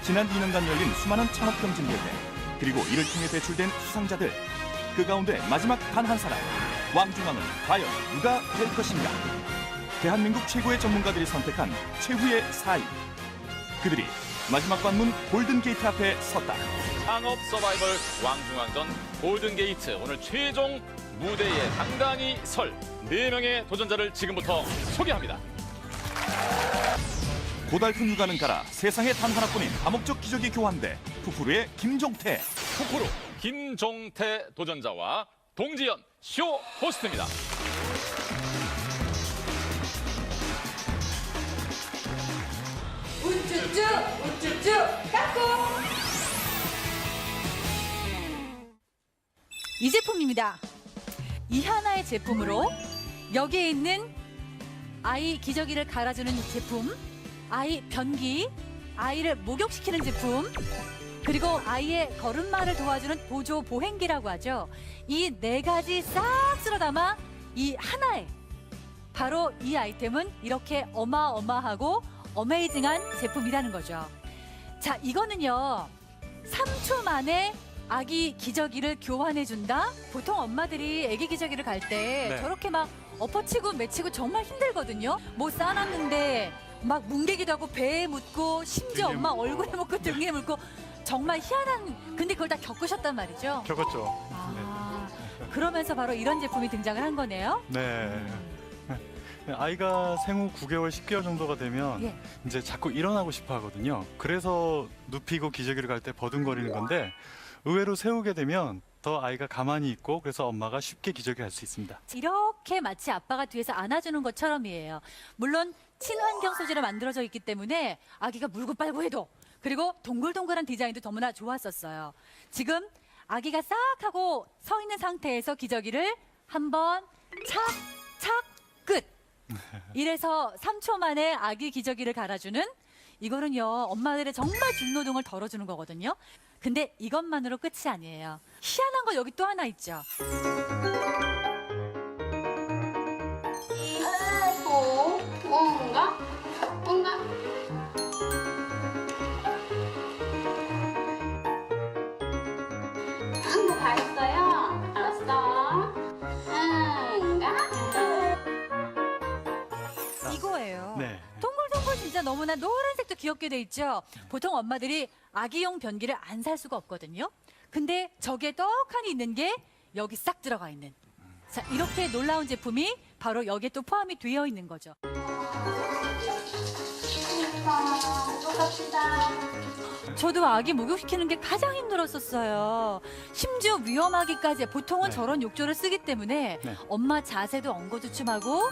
지난 2년간 열린 수많은 창업 경쟁대회, 그리고 이를 통해 배출된 수상자들, 그 가운데 마지막 단 한 사람, 왕중왕은 과연 누가 될 것인가? 대한민국 최고의 전문가들이 선택한 최후의 4인. 그들이 마지막 관문 골든게이트 앞에 섰다. 창업 서바이벌 왕중왕전 골든게이트, 오늘 최종 무대에 당당히 설 4명의 도전자를 지금부터 소개합니다. 고달픈 육아는 가라 세상에 단 하나뿐인 다목적 기적이 교환돼 푸푸루의 김종태. 푸푸루 김종태 도전자와 동지연 쇼 호스트입니다. 우쭈쭈 우쭈쭈 까꿍. 이 제품입니다. 이 하나의 제품으로 여기에 있는 아이 기저귀를 갈아주는 제품, 아이 변기, 아이를 목욕시키는 제품, 그리고 아이의 걸음마를 도와주는 보조 보행기라고 하죠. 이 4가지 싹 쓸어 담아 이 하나에, 바로 이 아이템은 이렇게 어마어마하고 어메이징한 제품이라는 거죠. 자, 이거는요 3초 만에 아기 기저귀를 교환해준다? 보통 엄마들이 아기 기저귀를 갈 때 저렇게 막 엎어치고 매치고 정말 힘들거든요. 뭐 싸놨는데 막 뭉개기도 하고 배에 묻고 심지어 엄마 얼굴에 묻고 등에 묻고 정말 희한한, 근데 그걸 다 겪으셨단 말이죠. 겪었죠. 아, 그러면서 바로 이런 제품이 등장을 한 거네요. 네. 아이가 생후 9개월, 10개월 정도가 되면 예. 이제 자꾸 일어나고 싶어 하거든요. 그래서 눕히고 기저귀를 갈 때 버둥거리는 건데, 의외로 세우게 되면 더 아이가 가만히 있고, 그래서 엄마가 쉽게 기저귀 갈 수 있습니다. 이렇게 마치 아빠가 뒤에서 안아주는 것처럼이에요. 물론 친환경 소재로 만들어져 있기 때문에 아기가 물고 빨고 해도, 그리고 동글동글한 디자인도 너무나 좋았었어요. 지금 아기가 싹 하고 서 있는 상태에서 기저귀를 한번 착착 끝. 이래서 3초 만에 아기 기저귀를 갈아주는, 이거는요 엄마들의 정말 중노동을 덜어주는 거거든요. 근데 이것만으로 끝이 아니에요. 희한한 거 여기 또 하나 있죠. 뭔가? 한거 다 했어요? 알았어. 이거예요. 네. 동글동글 진짜 너무나 노란색도 귀엽게 돼 있죠. 보통 엄마들이 아기용 변기를 안 살 수가 없거든요. 근데 저게 떡하니 있는 게 여기 싹 들어가 있는. 자, 이렇게 놀라운 제품이 바로 여기에 또 포함이 되어 있는 거죠. 저도 아기 목욕시키는 게 가장 힘들었었어요. 심지어 위험하기까지, 보통은 네. 저런 욕조를 쓰기 때문에 네. 엄마 자세도 엉거주춤하고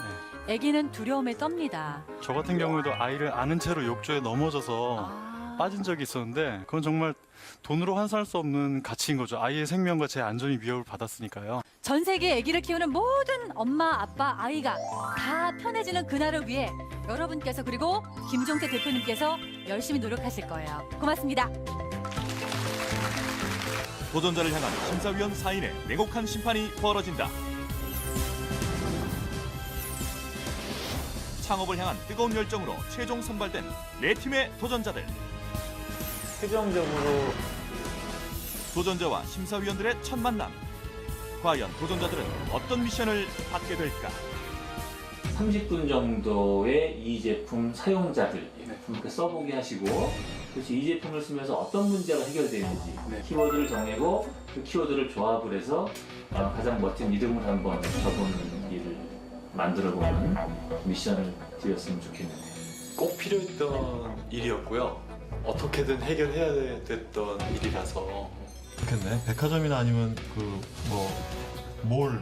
아기는 두려움에 떱니다. 저 같은 경우에도 아이를 안은 채로 욕조에 넘어져서 빠진 적이 있었는데, 그건 정말 돈으로 환산할 수 없는 가치인 거죠. 아이의 생명과 제 안전이 위협을 받았으니까요. 전 세계 아기를 키우는 모든 엄마, 아빠, 아이가 다 편해지는 그날을 위해 여러분께서, 그리고 김종태 대표님께서 열심히 노력하실 거예요. 고맙습니다. 도전자를 향한 심사위원 4인의 냉혹한 심판이 벌어진다. 창업을 향한 뜨거운 열정으로 최종 선발된 4팀의 도전자들. 최종적으로 도전자와 심사위원들의 첫 만남. 과연 도전자들은 어떤 미션을 받게 될까? 30분 정도의 이 제품 사용자들 이렇게 써보게 하시고, 그래서 이 제품을 쓰면서 어떤 문제가 해결되는지 키워드를 정하고 그 키워드를 조합을 해서 가장 멋진 이름을 한번 적어보는 일을 만들어보는 미션을 드렸으면 좋겠네요. 꼭 필요했던 일이었고요. 어떻게든 해결해야 됐던 일이라서. 좋겠네. 백화점이나 아니면 몰,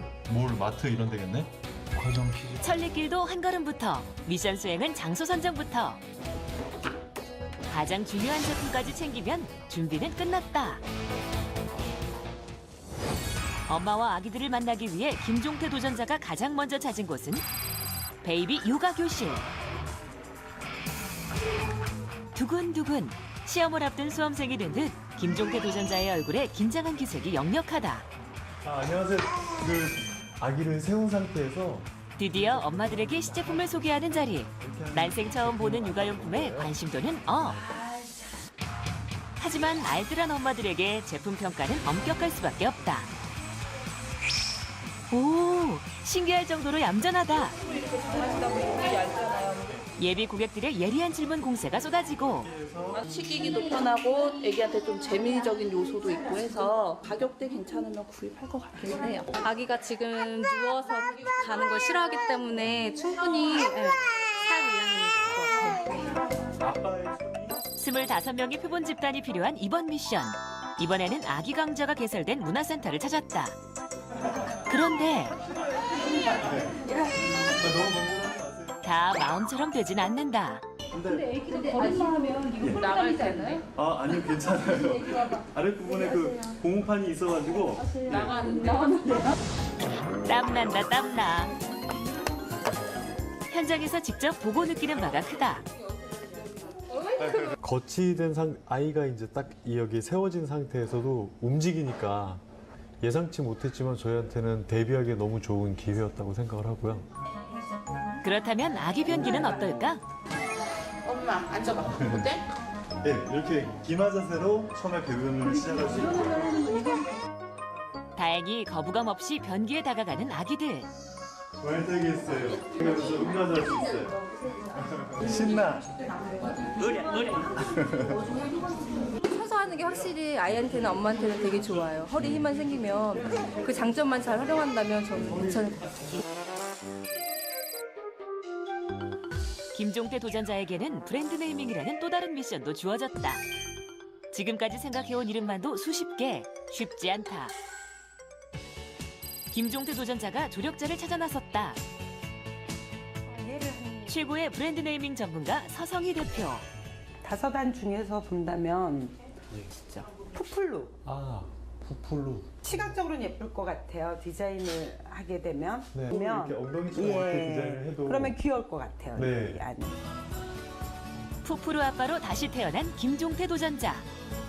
마트 이런 데겠네. 과정 필요. 천리길도 한 걸음부터, 미션 수행은 장소 선정부터. 가장 중요한 제품까지 챙기면 준비는 끝났다. 엄마와 아기들을 만나기 위해 김종태 도전자가 가장 먼저 찾은 곳은 베이비 요가 교실. 두근두근 시험을 앞둔 수험생이 된 듯 김종태 도전자의 얼굴에 긴장한 기색이 역력하다. 안녕하세요. 아기를 세운 상태에서 드디어 엄마들에게 시제품을 소개하는 자리. 난생 처음 보는 육아용품에 관심도는 업. 하지만 알뜰한 엄마들에게 제품 평가는 엄격할 수밖에 없다. 오, 신기할 정도로 얌전하다. 예비 고객들의 예리한 질문 공세가 쏟아지고 시키기도 편하고 애기한테 좀 재미적인 요소도 있고 해서 가격대 괜찮으면 구입할 것 같기는 해요. 아기가 지금 누워서 가는 걸 싫어하기 때문에 충분히 사용 이하는 것 같아요. 25명의 표본 집단이 필요한 이번 미션. 이번에는 아기 강자가 개설된 문화센터를 찾았다. 그런데 다 마음처럼 되진 않는다. 근데 애기가 거짓말하면 이거 나갈 때는 아니요, 괜찮아요. 아랫부분에 그 고무판이 있어가지고. 나가는데요? 땀난다 땀나. 현장에서 직접 보고 느끼는 바가 크다. 거치된 아이가 이제 딱 여기 세워진 상태에서도 움직이니까 예상치 못했지만 저희한테는 대비하기에 너무 좋은 기회였다고 생각을 하고요. 그렇다면 아기 변기는 어떨까? 엄마 앉아봐. 어때? 네, 이렇게 기마 자세로 처음에 배변을 시작할 수 있고요. 다행히 거부감 없이 변기에 다가가는 아기들. 말되게 했어요. 그러면서 응가할 수 있어요. 신나. 서서 하는 게 확실히 아이한테는 엄마한테는 되게 좋아요. 허리 힘만 생기면 그 장점만 잘 활용한다면 저는 괜찮을 것 같아요. 김종태 도전자에게는 브랜드 네이밍이라는 또 다른 미션도 주어졌다. 지금까지 생각해온 이름만도 수십 개, 쉽지 않다. 김종태 도전자가 조력자를 찾아 나섰다. 최고의 브랜드 네이밍 전문가 서성희 대표. 5안 중에서 본다면 진짜 푸플루. 푸플루. 시각적으로는 예쁠 것 같아요. 디자인을 하게 되면. 네. 보면 이렇게 엉덩이처럼 이렇게 디자인을 해도. 그러면 귀여울 것 같아요. 네. 이 안에. 푸푸루 아빠로 다시 태어난 김종태 도전자.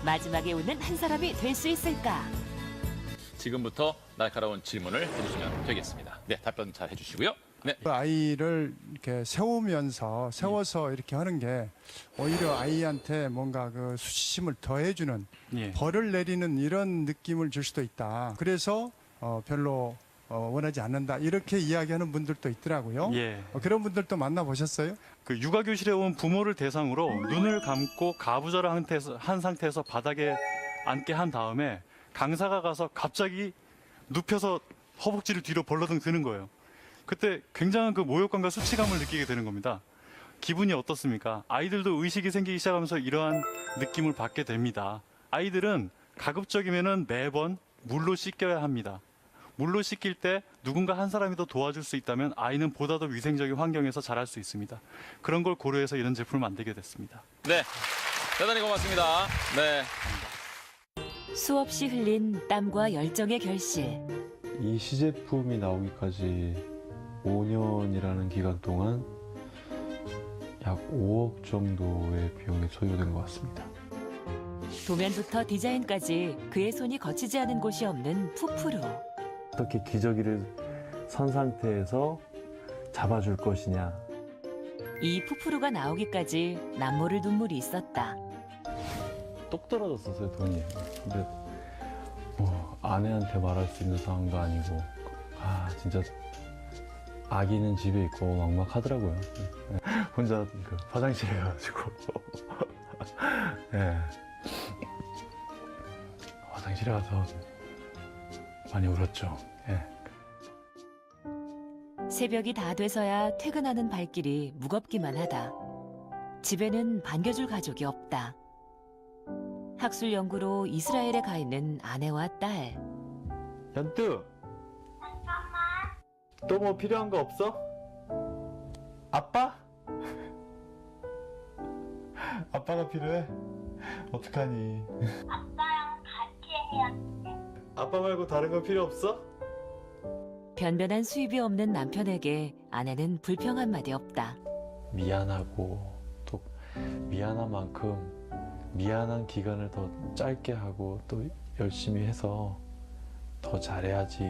마지막에 오는 한 사람이 될 수 있을까? 지금부터 날카로운 질문을 해주시면 되겠습니다. 네, 답변 잘 해주시고요. 네. 아이를 이렇게 세워서 이렇게 하는 게 오히려 아이한테 뭔가 그 수치심을 더해주는 벌을 내리는 이런 느낌을 줄 수도 있다. 그래서 별로 원하지 않는다. 이렇게 이야기하는 분들도 있더라고요. 그런 분들도 만나보셨어요? 그 육아교실에 온 부모를 대상으로 눈을 감고 가부좌를 한 상태에서 바닥에 앉게 한 다음에 강사가 가서 갑자기 눕혀서 허벅지를 뒤로 벌러덩 드는 거예요. 그때 굉장한 그 모욕감과 수치감을 느끼게 되는 겁니다. 기분이 어떻습니까? 아이들도 의식이 생기기 시작하면서 이러한 느낌을 받게 됩니다. 아이들은 가급적이면은 매번 물로 씻겨야 합니다. 물로 씻길 때 누군가 한 사람이 더 도와줄 수 있다면 아이는 보다 더 위생적인 환경에서 자랄 수 있습니다. 그런 걸 고려해서 이런 제품을 만들게 됐습니다. 네, 대단히 고맙습니다. 네. 수없이 흘린 땀과 열정의 결실. 이 시제품이 나오기까지 5년이라는 기간 동안 약 5억 정도의 비용이 소요된 것 같습니다. 도면부터 디자인까지 그의 손이 거치지 않은 곳이 없는 푸푸루. 어떻게 기저귀를 선 상태에서 잡아줄 것이냐. 이 푸푸루가 나오기까지 남모를 눈물이 있었다. 똑 떨어졌었어요, 돈이. 근데 뭐 아내한테 말할 수 있는 상황도 아니고 진짜 아기는 집에 있고 막막하더라고요. 혼자 그 화장실에 가가지고 화장실에 가서 많이 울었죠. 새벽이 다 돼서야 퇴근하는 발길이 무겁기만 하다. 집에는 반겨줄 가족이 없다. 학술 연구로 이스라엘에 가 있는 아내와 딸. 연뚜, 또 뭐 필요한 거 없어? 아빠? 아빠가 필요해? 어떡하니? 아빠랑 같이 해야 돼. 아빠 말고 다른 거 필요 없어? 변변한 수입이 없는 남편에게 아내는 불평 한마디 없다. 미안하고 또 미안한 만큼 미안한 기간을 더 짧게 하고 또 열심히 해서 더 잘해야지.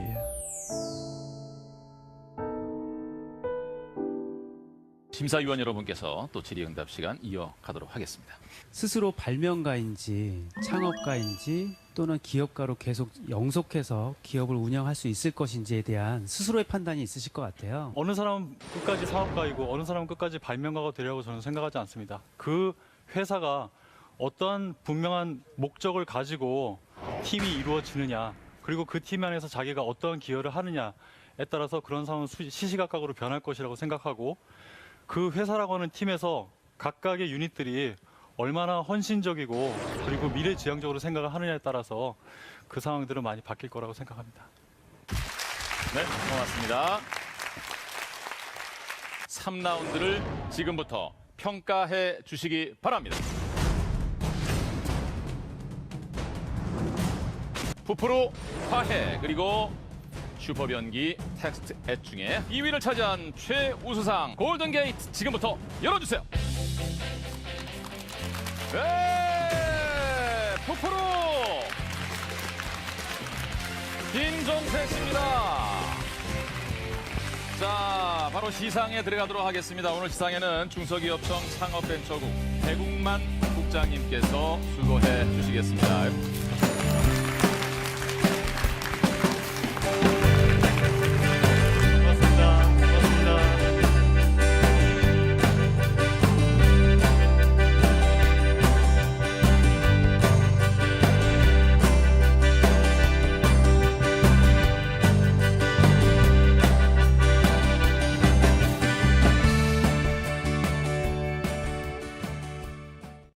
심사위원 여러분께서 또 질의응답 시간 이어가도록 하겠습니다. 스스로 발명가인지 창업가인지 또는 기업가로 계속 영속해서 기업을 운영할 수 있을 것인지에 대한 스스로의 판단이 있으실 것 같아요. 어느 사람은 끝까지 사업가이고 어느 사람은 끝까지 발명가가 되려고 저는 생각하지 않습니다. 그 회사가 어떠한 분명한 목적을 가지고 팀이 이루어지느냐, 그리고 그 팀 안에서 자기가 어떠한 기여를 하느냐에 따라서 그런 상황은 시시각각으로 변할 것이라고 생각하고, 그 회사라고 하는 팀에서 각각의 유닛들이 얼마나 헌신적이고 그리고 미래지향적으로 생각을 하느냐에 따라서 그 상황들은 많이 바뀔 거라고 생각합니다. 네, 고맙습니다. 3라운드를 지금부터 평가해 주시기 바랍니다. 푸푸루, 화해, 그리고 슈퍼변기, 텍스트 앳 중에 2위를 차지한 최우수상 골든게이트 지금부터 열어주세요. 네, 푸푸루 김종태 씨입니다. 자, 바로 시상에 들어가도록 하겠습니다. 오늘 시상에는 중소기업청 창업벤처국 배국만 국장님께서 수고해 주시겠습니다.